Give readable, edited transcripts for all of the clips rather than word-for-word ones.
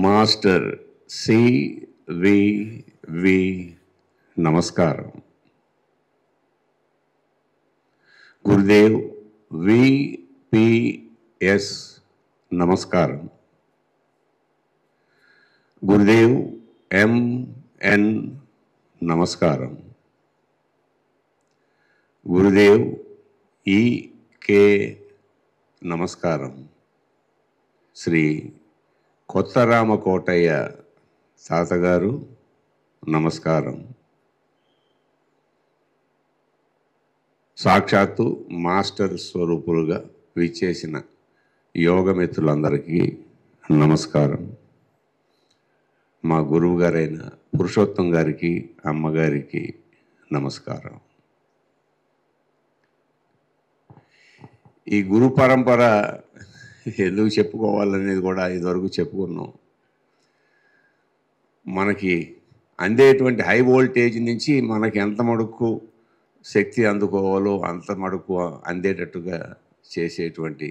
Master CVV నమస్కారం. Gurudev VPS నమస్కారం. Gurudev MN నమస్కారం. గురుదేవ్ ఈకే నమస్కారం. శ్రీ కొత్తరామకోటయ్య తాతగారు నమస్కారం. సాక్షాత్తు మాస్టర్ స్వరూపులుగా విచ్చేసిన యోగమిత్రులందరికీ నమస్కారం. మా గురువు గారైన పురుషోత్తం గారికి, అమ్మగారికి నమస్కారం. ఈ గురు పరంపర ఎందుకు చెప్పుకోవాలనేది కూడా ఇదివరకు చెప్పుకున్నాం. మనకి అందేటువంటి హై వోల్టేజ్ నుంచి మనకి ఎంత మడుకు శక్తి అందుకోవాలో అంత మడుకు అందేటట్టుగా చేసేటువంటి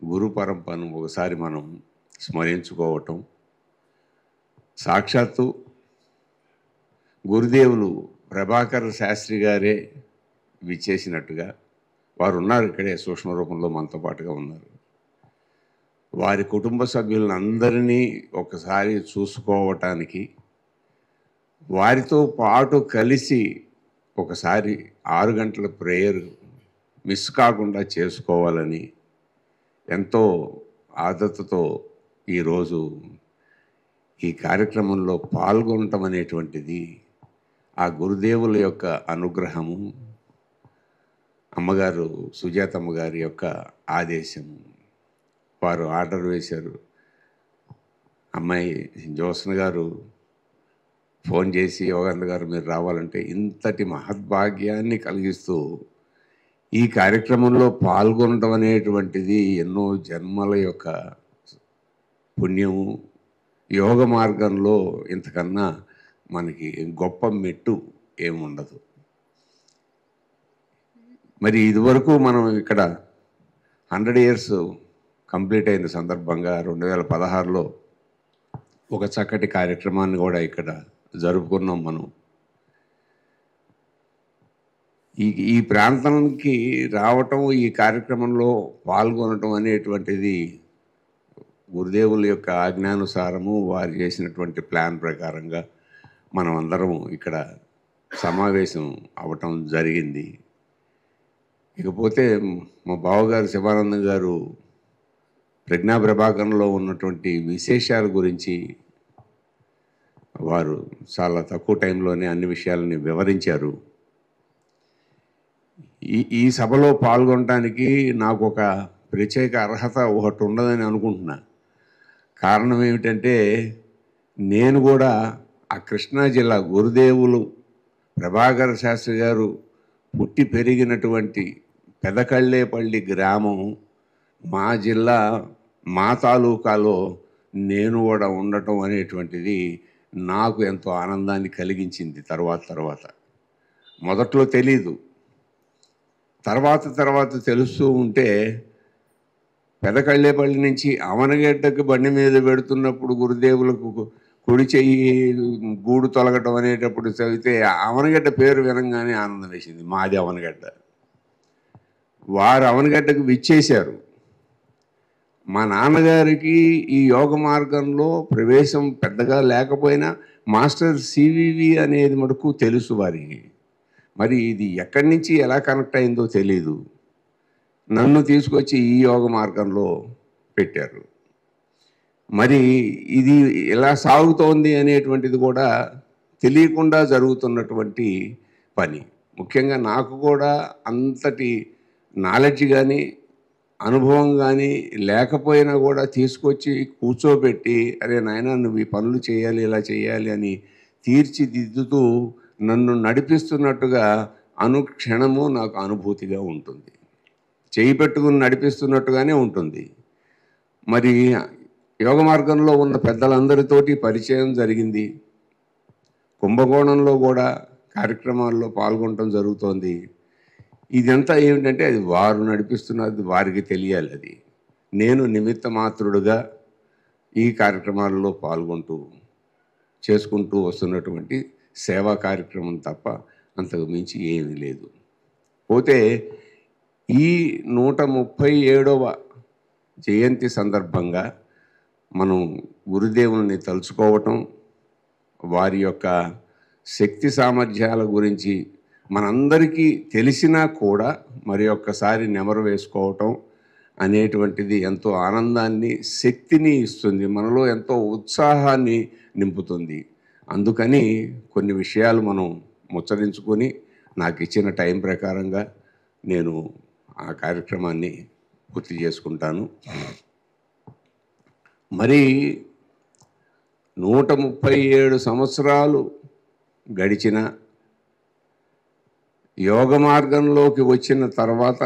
గురు పరంపరను ఒకసారి మనం స్మరించుకోవటం, సాక్షాత్తు గురుదేవులు ప్రభాకర్ శాస్త్రి గారే విచ్చేసినట్టుగా వారు ఉన్నారు, ఇక్కడే సూక్ష్మ రూపంలో మనతో పాటుగా ఉన్నారు. వారి కుటుంబ సభ్యులను అందరినీ ఒకసారి చూసుకోవటానికి, వారితో పాటు కలిసి ఒకసారి 6 గంటల ప్రేయర్ మిస్ కాకుండా చేసుకోవాలని ఎంతో ఆదతతో ఈరోజు ఈ కార్యక్రమంలో పాల్గొనటం అనేటువంటిది ఆ గురుదేవుల యొక్క అనుగ్రహము, అమ్మగారు సుజాతమ్మ గారి యొక్క ఆదేశము. వారు ఆర్డర్ వేశారు. అమ్మాయి జ్యోత్స్న గారు ఫోన్ చేసి, యోగేంద్ర గారు మీరు రావాలంటే, ఇంతటి మహద్భాగ్యాన్ని కలిగిస్తూ ఈ కార్యక్రమంలో పాల్గొనడం అనేటువంటిది ఎన్నో జన్మల యొక్క పుణ్యము. యోగ మార్గంలో ఇంతకన్నా మనకి గొప్ప మెట్టు ఏముండదు. మరి ఇదివరకు మనం ఇక్కడ 100 years కంప్లీట్ అయిన సందర్భంగా 2016లో ఒక చక్కటి కార్యక్రమాన్ని కూడా ఇక్కడ జరుపుకున్నాం మనం. ఈ ప్రాంతానికి రావటం, ఈ కార్యక్రమంలో పాల్గొనటం అనేటువంటిది గురుదేవుల యొక్క ఆజ్ఞానుసారము, వారు చేసినటువంటి ప్లాన్ ప్రకారంగా మనం అందరం ఇక్కడ సమావేశం అవటం జరిగింది. ఇకపోతే మా బావగారు శివానందం గారు ప్రజ్ఞా ప్రభాకరంలో ఉన్నటువంటి విశేషాల గురించి వారు చాలా తక్కువ టైంలోనే అన్ని విషయాలని వివరించారు. ఈ సభలో పాల్గొనడానికి నాకు ఒక ప్రత్యేక అర్హత ఒకటి ఉండదని అనుకుంటున్నా. కారణం ఏమిటంటే, నేను కూడా ఆ కృష్ణా జిల్లా గురుదేవులు ప్రభాకర శాస్త్రి గారు పుట్టి పెరిగినటువంటి పెదకళ్ళేపల్లి గ్రామం మా జిల్లా, మా తాలూకాలో నేను కూడా ఉండటం అనేటువంటిది నాకు ఎంతో ఆనందాన్ని కలిగించింది. తర్వాత మొదట్లో తెలీదు, తర్వాత తెలుస్తూ ఉంటే, పెదకళ్ళేపల్లి నుంచి అవనగడ్డకు బండి మీద పెడుతున్నప్పుడు గురుదేవులకు కుడి చెయ్యి గూడు తొలగటం అనేటప్పుడు చదివితే అవనగడ్డ పేరు వినంగానే ఆనందం వేసింది. మాది అవనగడ్డ. వారు అవనగడ్డకు విచ్చేశారు. మా నాన్నగారికి ఈ యోగ మార్గంలో ప్రవేశం పెద్దగా లేకపోయినా మాస్టర్ సివివి అనేది మటుకు తెలుసు వారికి. మరి ఇది ఎక్కడి నుంచి ఎలా కనెక్ట్ అయిందో తెలీదు. నన్ను తీసుకొచ్చి ఈ యోగ మార్గంలో పెట్టారు. మరి ఇది ఎలా సాగుతోంది అనేటువంటిది కూడా తెలియకుండా జరుగుతున్నటువంటి పని. ముఖ్యంగా నాకు కూడా అంతటి నాలెడ్జ్ కానీ అనుభవం కానీ లేకపోయినా కూడా తీసుకొచ్చి కూర్చోబెట్టి, అరే నాయనా నువ్వు ఈ పనులు చేయాలి, ఇలా చేయాలి అని తీర్చిదిద్దుతూ నన్ను నడిపిస్తున్నట్టుగా అనుక్షణము నాకు అనుభూతిగా ఉంటుంది. చేయి పెట్టుకుని నడిపిస్తున్నట్టుగానే ఉంటుంది. మరి యోగ మార్గంలో ఉన్న పెద్దలందరితోటి పరిచయం జరిగింది. కుంభకోణంలో కూడా కార్యక్రమాల్లో పాల్గొనడం జరుగుతోంది. ఇదంతా ఏమిటంటే అది వారు నడిపిస్తున్నది వారికి తెలియాలి. అది నేను నిమిత్త మాత్రుడుగా ఈ కార్యక్రమాల్లో పాల్గొంటూ చేసుకుంటూ వస్తున్నటువంటి సేవా కార్యక్రమం తప్ప అంతకు మించి ఏమీ లేదు. పోతే ఈ 137వ జయంతి సందర్భంగా మనం గురుదేవుల్ని తలుచుకోవటం, వారి యొక్క శక్తి సామర్థ్యాల గురించి మనందరికీ తెలిసినా కూడా మరి ఒక్కసారి నెమరు వేసుకోవటం అనేటువంటిది ఎంతో ఆనందాన్ని, శక్తిని ఇస్తుంది, మనలో ఎంతో ఉత్సాహాన్ని నింపుతుంది. అందుకని కొన్ని విషయాలు మనం ముచ్చరించుకొని నాకు ఇచ్చిన టైం ప్రకారంగా నేను ఆ కార్యక్రమాన్ని పూర్తి చేసుకుంటాను. మరి 137 సంవత్సరాలు గడిచిన యోగ మార్గంలోకి వచ్చిన తర్వాత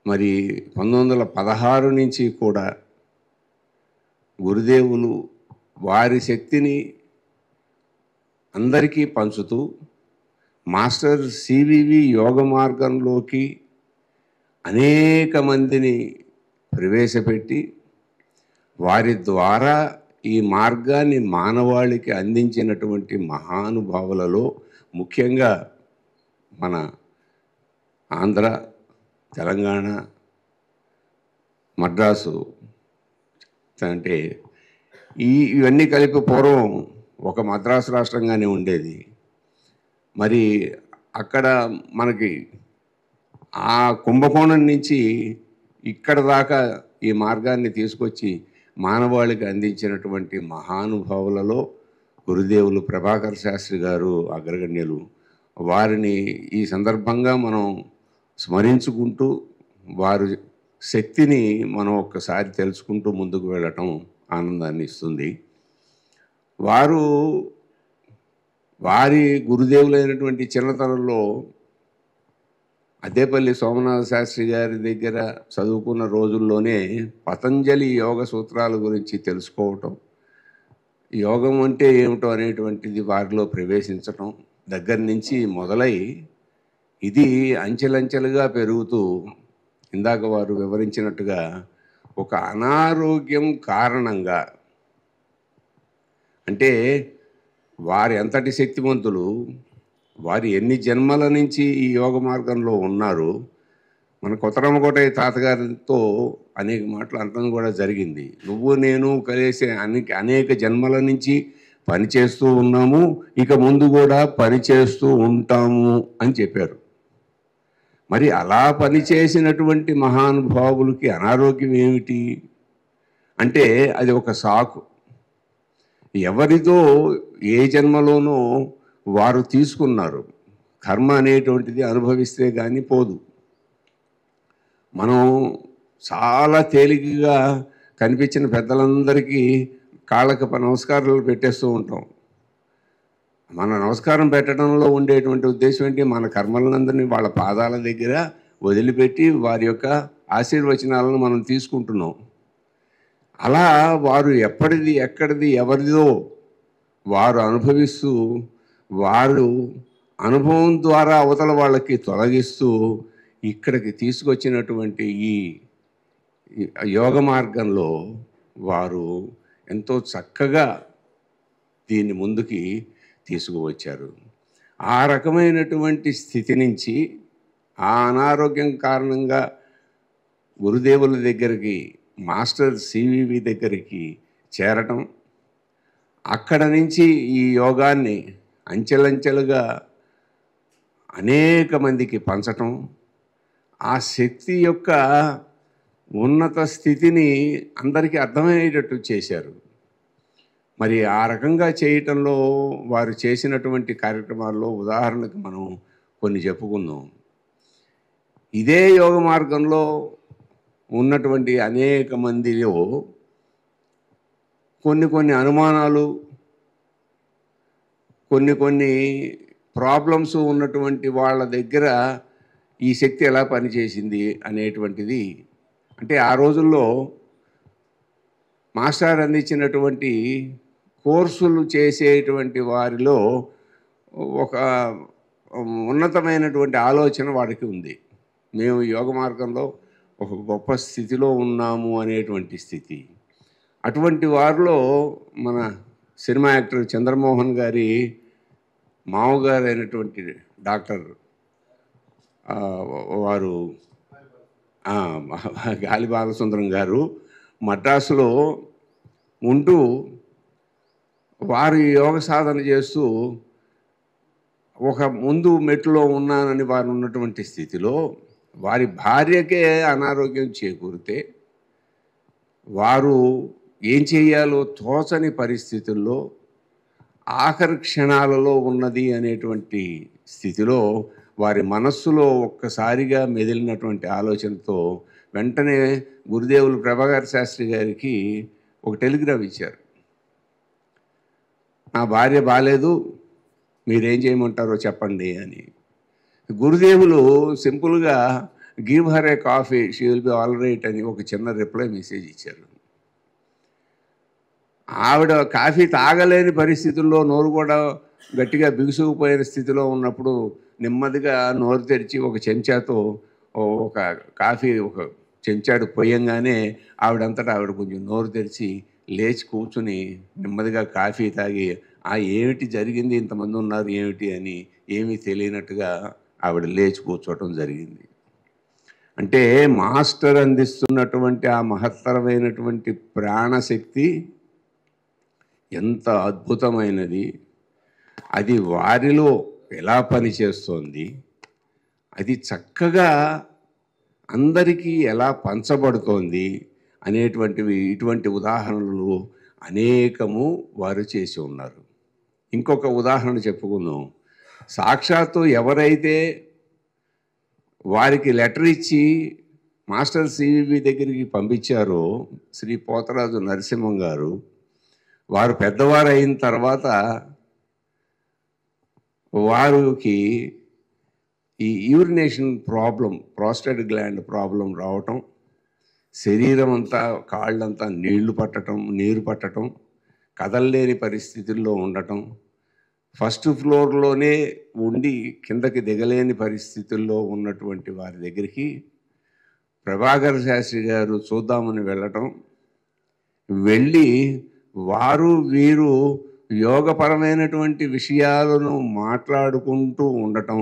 మరి 1916 నుంచి కూడా గురుదేవులు వారి శక్తిని అందరికీ పంచుతూ మాస్టర్ సివివి యోగ మార్గంలోకి అనేక మందిని ప్రవేశపెట్టి వారి ద్వారా ఈ మార్గాన్ని మానవాళికి అందించినటువంటి మహానుభావులలో ముఖ్యంగా మన ఆంధ్ర, తెలంగాణ, మద్రాసు అంటే ఇవన్నీ కలిపి పూర్వం ఒక మద్రాసు రాష్ట్రంగానే ఉండేది. మరి అక్కడ మనకి ఆ కుంభకోణం నుంచి ఇక్కడ దాకా ఈ మార్గాన్ని తీసుకొచ్చి మానవాళికి అందించినటువంటి మహానుభావులలో గురుదేవులు ప్రభాకర్ శాస్త్రి గారు అగ్రగణ్యులు. వారిని ఈ సందర్భంగా మనం స్మరించుకుంటూ వారి శక్తిని మనం ఒక్కసారి తెలుసుకుంటూ ముందుకు వెళ్ళటం ఆనందాన్ని ఇస్తుంది. వారి గురుదేవులైనటువంటి చిన్నతనంలో అద్దేపల్లి సోమనాథ శాస్త్రి గారి దగ్గర చదువుకున్న రోజుల్లోనే పతంజలి యోగ సూత్రాల గురించి తెలుసుకోవటం, యోగం అంటే ఏమిటో అనేటువంటిది వారిలో ప్రవేశించటం దగ్గర నుంచి మొదలై ఇది అంచెలంచెలుగా పెరుగుతూ ఇందాక వారు వివరించినట్టుగా ఒక అనారోగ్యం కారణంగా, అంటే వారు ఎంతటి శక్తివంతులు, వారు ఎన్ని జన్మల నుంచి ఈ యోగ మార్గంలో ఉన్నారు. మన కొత్తరామకోటయ్య తాతగారితో అనేక మాటలు అనడం కూడా జరిగింది. నువ్వు నేను కలిసే అనేక జన్మల నుంచి పనిచేస్తూ ఉన్నాము, ఇక ముందు కూడా పనిచేస్తూ ఉంటాము అని చెప్పారు. మరి అలా పనిచేసినటువంటి మహానుభావులకి అనారోగ్యం ఏమిటి అంటే అది ఒక సాకు. ఎవరితో ఏ జన్మలోనో వారు తీసుకున్నారు. కర్మ అనేటువంటిది అనుభవిస్తే కానీ పోదు. మనం చాలా తేలికగా కనిపించిన పెద్దలందరికీ కాళ్ళకి నమస్కారాలు పెట్టేస్తూ ఉంటాం. మన నమస్కారం పెట్టడంలో ఉండేటువంటి ఉద్దేశం ఏంటి? మన కర్మలందరినీ వాళ్ళ పాదాల దగ్గర వదిలిపెట్టి వారి యొక్క ఆశీర్వచనాలను మనం తీసుకుంటున్నాం. అలా వారు ఎప్పటిది ఎక్కడిది ఎవరిదో వారు అనుభవిస్తూ వారు అనుభవం ద్వారా అవతల వాళ్ళకి తొలగిస్తూ ఇక్కడికి తీసుకొచ్చినటువంటి ఈ యోగ మార్గంలో వారు ఎంతో చక్కగా దీన్ని ముందుకి తీసుకువచ్చారు. ఆ రకమైనటువంటి స్థితి నుంచి ఆ అనారోగ్యం కారణంగా గురుదేవుల దగ్గరికి, మాస్టర్ సివివి దగ్గరికి చేరటం, అక్కడ నుంచి ఈ యోగాన్ని అంచెలంచెలుగా అనేక మందికి పంచటం, ఆ శక్తి యొక్క ఉన్నత స్థితిని అందరికీ అర్థమయ్యేటట్టు చేశారు. మరి ఆ రకంగా చేయటంలో వారు చేసినటువంటి కార్యక్రమాల్లో ఉదాహరణకు మనం కొన్ని చెప్పుకుందాం. ఇదే యోగ మార్గంలో ఉన్నటువంటి అనేక మందిలో కొన్ని అనుమానాలు, కొన్ని ప్రాబ్లమ్స్ ఉన్నటువంటి వాళ్ళ దగ్గర ఈ శక్తి ఎలా పనిచేసింది అనేటువంటిది, అంటే ఆ రోజుల్లో మాస్టర్ అందించినటువంటి కోర్సులు చేసేటువంటి వారిలో ఒక ఉన్నతమైనటువంటి ఆలోచన వారికి ఉంది. మేము యోగ మార్గంలో ఒక గొప్ప స్థితిలో ఉన్నాము అనేటువంటి స్థితి. అటువంటి వారిలో మన సినిమా యాక్టర్ చంద్రమోహన్ గారి మామగారు అయినటువంటి డాక్టర్ వారు గాలి బాలసుందరం గారు మద్రాసులో ఉంటూ వారు యోగ సాధన చేస్తూ ఒక ముందు మెట్టులో ఉన్నానని వారు ఉన్నటువంటి స్థితిలో వారి భార్యకే అనారోగ్యం చేకూరితే వారు ఏం చేయాలో తోచని పరిస్థితుల్లో ఆఖరి క్షణాలలో ఉన్నది అనేటువంటి స్థితిలో వారి మనస్సులో ఒక్కసారిగా మెదిలినటువంటి ఆలోచనతో వెంటనే గురుదేవులు ప్రభాకర్ శాస్త్రి గారికి ఒక టెలిగ్రామ్ ఇచ్చారు. నా భార్య బాలేదు, మీరేం చేయమంటారో చెప్పండి అని. గురుదేవులు సింపుల్గా give her A coffee, she will be all right అని ఒక చిన్న రిప్లై మెసేజ్ ఇచ్చారు. ఆవిడ కాఫీ తాగలేని పరిస్థితుల్లో, నోరు కూడా గట్టిగా బిగుసుకుపోయిన స్థితిలో ఉన్నప్పుడు నెమ్మదిగా నోరు తెరిచి ఒక చెంచాతో ఒక కాఫీ ఒక చెంచాడు పోయంగానే ఆవిడంతటా ఆవిడ కొంచెం నోరు తెరిచి లేచి కూర్చుని నెమ్మదిగా కాఫీ తాగి ఏమిటి జరిగింది, ఇంతమంది ఉన్నారు ఏమిటి అని ఏమీ తెలియనట్టుగా ఆవిడ లేచి కూర్చోవటం జరిగింది. అంటే మాస్టర్ అందిస్తున్నటువంటి ఆ మహత్తరమైనటువంటి ప్రాణశక్తి ఎంత అద్భుతమైనది, అది వారిలో ఎలా పనిచేస్తోంది, అది చక్కగా అందరికీ ఎలా పంచబడుతోంది అనేటువంటివి ఇటువంటి ఉదాహరణలు అనేకము వారు చేసి ఉన్నారు. ఇంకొక ఉదాహరణ చెప్పుకుందాం. సాక్షాత్తు ఎవరైతే వారికి లెటర్ ఇచ్చి మాస్టర్ సివివి దగ్గరికి పంపించారో శ్రీ పోతరాజు నరసింహం గారు, వారు పెద్దవారు అయిన తర్వాత వారికి ఈ urination problem, prostate gland problem రావటం, శరీరం అంతా కాళ్ళంతా నీరు పట్టడం, కదలలేని పరిస్థితుల్లో ఉండటం, ఫస్ట్ ఫ్లోర్లోనే ఉండి కిందకి దిగలేని పరిస్థితుల్లో ఉన్నటువంటి వారి దగ్గరికి ప్రభాకర్ శాస్త్రి గారు చూద్దామని వెళ్ళటం, వెళ్ళి వారు వీరు యోగపరమైనటువంటి విషయాలను మాట్లాడుకుంటూ ఉండటం,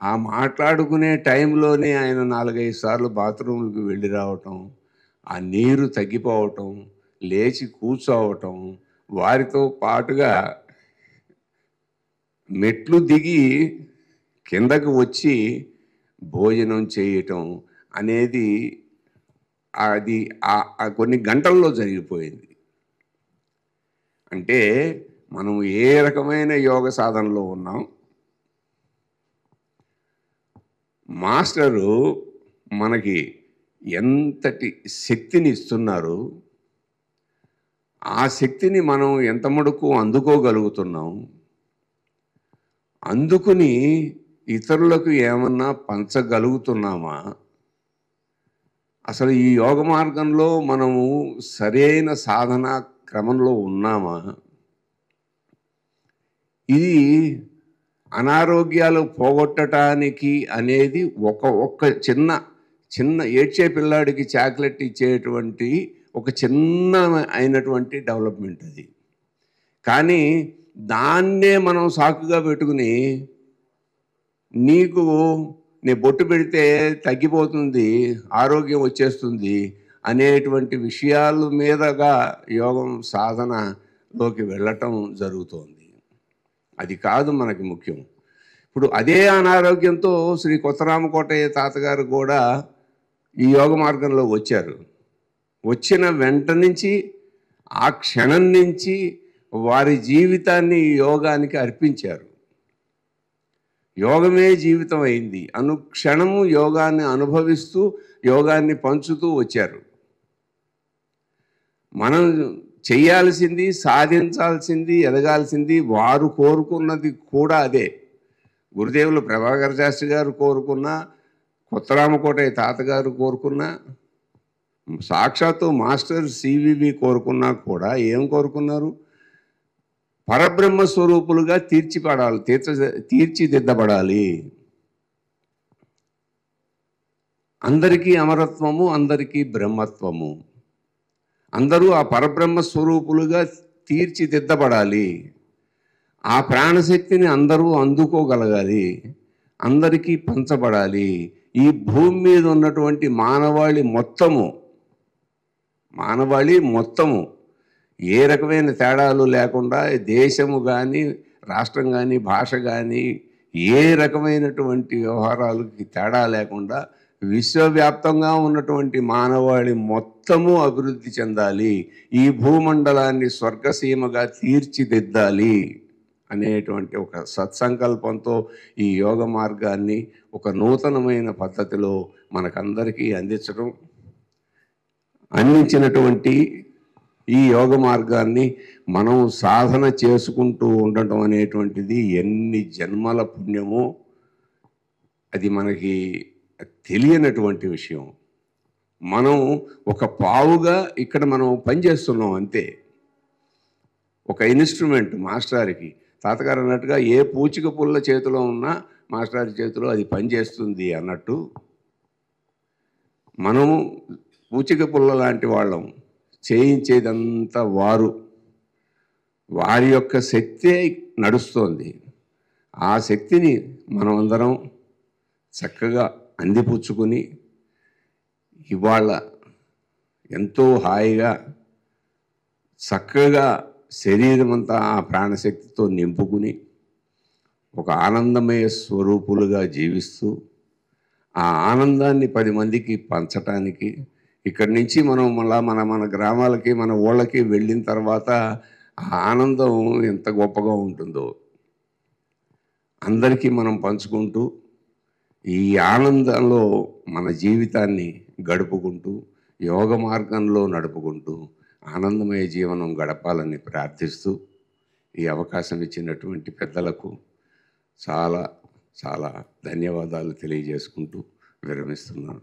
ఆ మాట్లాడుకునే టైంలోనే ఆయన 4-5 సార్లు బాత్రూంలకు వెళ్ళి రావటం, ఆ నీరు తగ్గిపోవటం, లేచి కూర్చోవటం, వారితో పాటుగా మెట్లు దిగి కిందకు వచ్చి భోజనం చేయటం అనేది అది కొన్ని గంటల్లో జరిగిపోయింది. అంటే మనం ఏ రకమైన యోగ సాధనలో ఉన్నాం, మాస్టరు మనకి ఎంతటి శక్తిని ఇస్తున్నారు, ఆ శక్తిని మనం ఎంత మటుకు అందుకోగలుగుతున్నాం, అందుకుని ఇతరులకు ఏమన్నా పంచగలుగుతున్నామా, అసలు ఈ యోగ మార్గంలో మనము సరైన సాధన క్రమంలో ఉన్నామా, ఇది అనారోగ్యాలు పోగొట్టడానికి అనేది ఒక్క చిన్న ఏడ్చే పిల్లాడికి చాక్లెట్ ఇచ్చేటువంటి ఒక చిన్న అయినటువంటి డెవలప్మెంట్ అది. కానీ దాన్నే మనం సాకుగా పెట్టుకుని నీ బొట్టు పెడితే తగ్గిపోతుంది, ఆరోగ్యం వచ్చేస్తుంది అనేటువంటి విషయాల మీదగా యోగం సాధనలోకి వెళ్ళటం జరుగుతోంది. అది కాదు మనకి ముఖ్యం. ఇప్పుడు అదే అనారోగ్యంతో శ్రీ కొత్తరామకోటయ్య తాతగారు కూడా ఈ యోగ మార్గంలో వచ్చారు. వచ్చిన వెంట నుంచి ఆ క్షణం నుంచి వారి జీవితాన్ని యోగానికి అర్పించారు. యోగమే జీవితం అయింది. అనుక్షణము యోగాన్ని అనుభవిస్తూ యోగాన్ని పంచుతూ వచ్చారు. మనం చెయ్యాల్సింది, సాధించాల్సింది, ఎదగాల్సింది వారు కోరుకున్నది కూడా అదే. గురుదేవులు ప్రభాకర్ శాస్త్రి గారు కోరుకున్నా, కొత్తరామకోటయ్య తాతగారు కోరుకున్నా, సాక్షాత్తు మాస్టర్ సివివి కోరుకున్నా కూడా ఏం కోరుకున్నారు? పరబ్రహ్మ స్వరూపులుగా తీర్చిదిద్దబడాలి. అందరికీ అమరత్వము, అందరికీ బ్రహ్మత్వము. అందరూ ఆ పరబ్రహ్మ స్వరూపులుగా తీర్చిదిద్దబడాలి. ఆ ప్రాణశక్తిని అందరూ అందుకోగలగాలి, అందరికీ పంచబడాలి. ఈ భూమి మీద ఉన్నటువంటి మానవాళి మొత్తము ఏ రకమైన తేడాలు లేకుండా, దేశము కానీ, రాష్ట్రం కానీ, భాష కానీ, ఏ రకమైనటువంటి వ్యవహారాలకి తేడా లేకుండా విశ్వవ్యాప్తంగా ఉన్నటువంటి మానవాళి మొత్తము అభివృద్ధి చెందాలి, ఈ భూమండలాన్ని స్వర్గసీమగా తీర్చిదిద్దాలి అనేటువంటి ఒక సత్సంకల్పంతో ఈ యోగ మార్గాన్ని ఒక నూతనమైన పద్ధతిలో మనకందరికీ అందించినటువంటి ఈ యోగ మార్గాన్ని మనం సాధన చేసుకుంటూ ఉండటం అనేటువంటిది ఎన్ని జన్మల పుణ్యమో అది మనకి తెలియనటువంటి విషయం. మనం ఒక పావుగా ఇక్కడ మనం పనిచేస్తున్నాం అంతే. ఒక ఇన్స్ట్రుమెంట్ మాస్టర్కి, తాతగారు అన్నట్టుగా ఏ పూచిక పుల్ల చేతిలో ఉన్నా మాస్టర్ చేతిలో అది పనిచేస్తుంది అన్నట్టు, మనము పూచిక పుల్ల లాంటి వాళ్ళం. చేయించేదంతా వారి యొక్క శక్తే నడుస్తోంది. ఆ శక్తిని మనమందరం చక్కగా అందిపుచ్చుకుని ఇవాళ ఎంతో హాయిగా చక్కగా శరీరం అంతా ఆ ప్రాణశక్తితో నింపుకుని ఒక ఆనందమయ స్వరూపులుగా జీవిస్తూ ఆ ఆనందాన్ని 10 మందికి పంచటానికి ఇక్కడి నుంచి మనం మళ్ళా మన గ్రామాలకి, మన ఊళ్ళకి వెళ్ళిన తర్వాత ఆ ఆనందం ఎంత గొప్పగా ఉంటుందో అందరికీ మనం పంచుకుంటూ ఈ ఆనందంలో మన జీవితాన్ని గడుపుకుంటూ యోగ మార్గంలో నడుపుకుంటూ ఆనందమయ జీవనం గడపాలని ప్రార్థిస్తూ ఈ అవకాశం ఇచ్చినటువంటి పెద్దలకు చాలా చాలా ధన్యవాదాలు తెలియజేసుకుంటూ విరమిస్తున్నాను.